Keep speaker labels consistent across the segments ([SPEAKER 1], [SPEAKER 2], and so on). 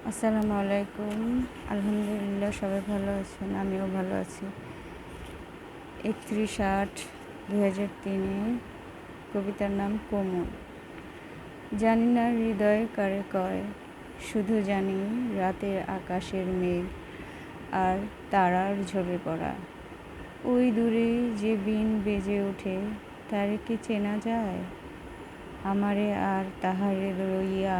[SPEAKER 1] আসসালামু আলাইকুম। আলহামদুলিল্লাহ, সবাই ভালো আছেন, আমিও ভালো আছি। 31/8/2003, কবিতার নাম কোমল। জানি না হৃদয় কারে কয়, শুধু জানি রাতের আকাশের মেঘ আর তারার ঝরে পড়া। ওই দূরে যে বিন বেজে ওঠে, তারে কি চেনা যায়? আমারে আর তাহারে লইয়া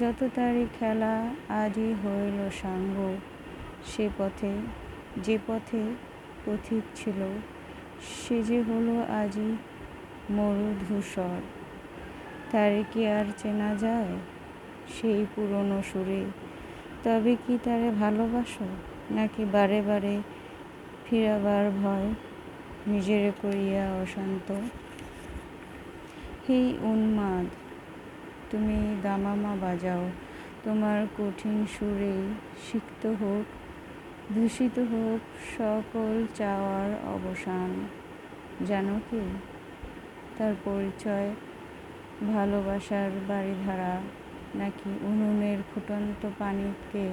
[SPEAKER 1] যত তারি খেলা, আজই হইল সাঙ্গ। যে পথে পথিক ছিল, সে যে হলো আজই মরুধূসর। তারে কি আর চেনা যায় সেই পুরনো সুরে? তবে কি তারে ভালোবাসো, নাকি বারে বারে ফিরাবার ভয় নিজেরে করিয়া অশান্ত? হেই উন্মাদ, তুমি দামামা বাজাও, তোমার কঠিন সুরে সিক্ত হোক, দূষিত হোক সকল চাওয়ার অবসান। জানো কি তার পরিচয়? ভালোবাসার বাড়িধারা, নাকি উনুনের ফুটন্ত পানিকে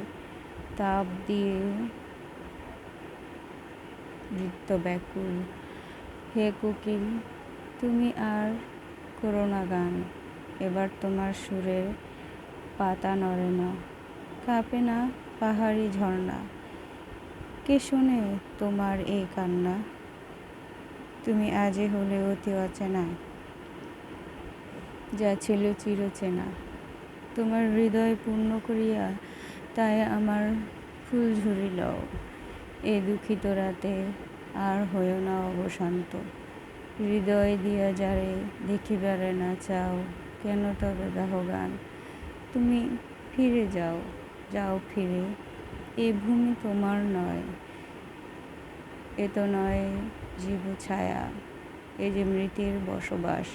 [SPEAKER 1] তাপ দিয়ে বৃত্ত ব্যাকুল? হে কোকিল, তুমি আর করো না গান, এবার তোমার সুরের পাতা নড়ে না, কাঁপে না পাহাড়ি ঝর্ণা। কে শোনে তোমার এই কান্না? তুমি আজই হলে অতি অচেনা, যা ছিল চিরচেনা। তোমার হৃদয় পূর্ণ করিয়া তাই আমার ফুল ঝুরিলও। এ দুঃখিত রাতে আর হইও না অবসান্ত। হৃদয় দিয়া যারে দেখিবারে না চাও, কেন তবে গাহ গান? তুমি ফিরে যাও, যাও ফিরে। এ ভূমি তোমার নয়, এ তো নয় জীব ছায়া, এ যে মৃতের বসবাস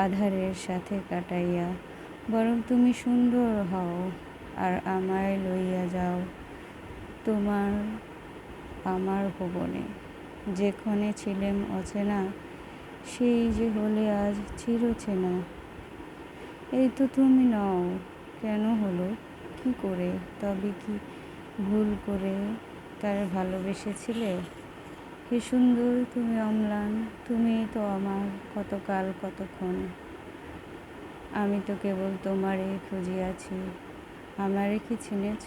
[SPEAKER 1] আধারের সাথে কাটাইয়া। বরং তুমি সুন্দর হও আর আমায় লইয়া যাও তোমার আমার ভুবনে। যেখানে ছিলেম অচেনা, সেই যে হলে আজ চিরচেনা। এই তো তুমি নও, কেন হলো, কি করে? তবে কি ভুল করে তার ভালোবেসেছিলে? হে সুন্দর, তুমি অম্লান, তুমি তো আমার কতকাল কতক্ষণ। আমি তো কেবল তোমারই খুঁজিয়াছি। আমারে কি চিনেছ?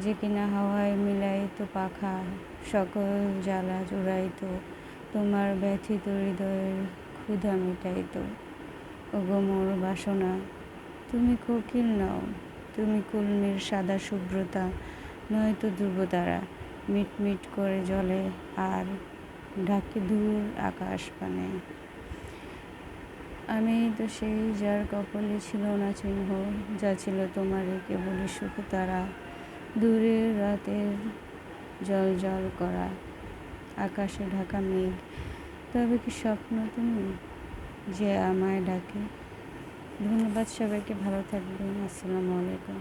[SPEAKER 1] যে কিনা হাওয়ায় মিলাইত পাখা, সকল জ্বালা জুড়াইত, তোমার ব্যথিত হৃদয়ের ক্ষুধা মিটাইত। ওগো মোর বাসনা, তুমি কোকিল নও, তুমি কলমির সাদা শুভ্রতা, নয়তো ধ্রুবতারা মিটমিট করে জ্বলে আর ঢাকে দূর আকাশ পানে। আমি তো সেই যার কপালে ছিল না চিহ্ন, যা ছিল তোমারই কেবলই সুখ তারা। দূরের রাতের জল জল করা আকাশে ঢাকা মেঘ, তবে কি স্বপ্ন তুমি যে আমায় ডাকে? ধন্যবাদ সবাইকে, ভালো থাকবেন। আসসালামু আলাইকুম।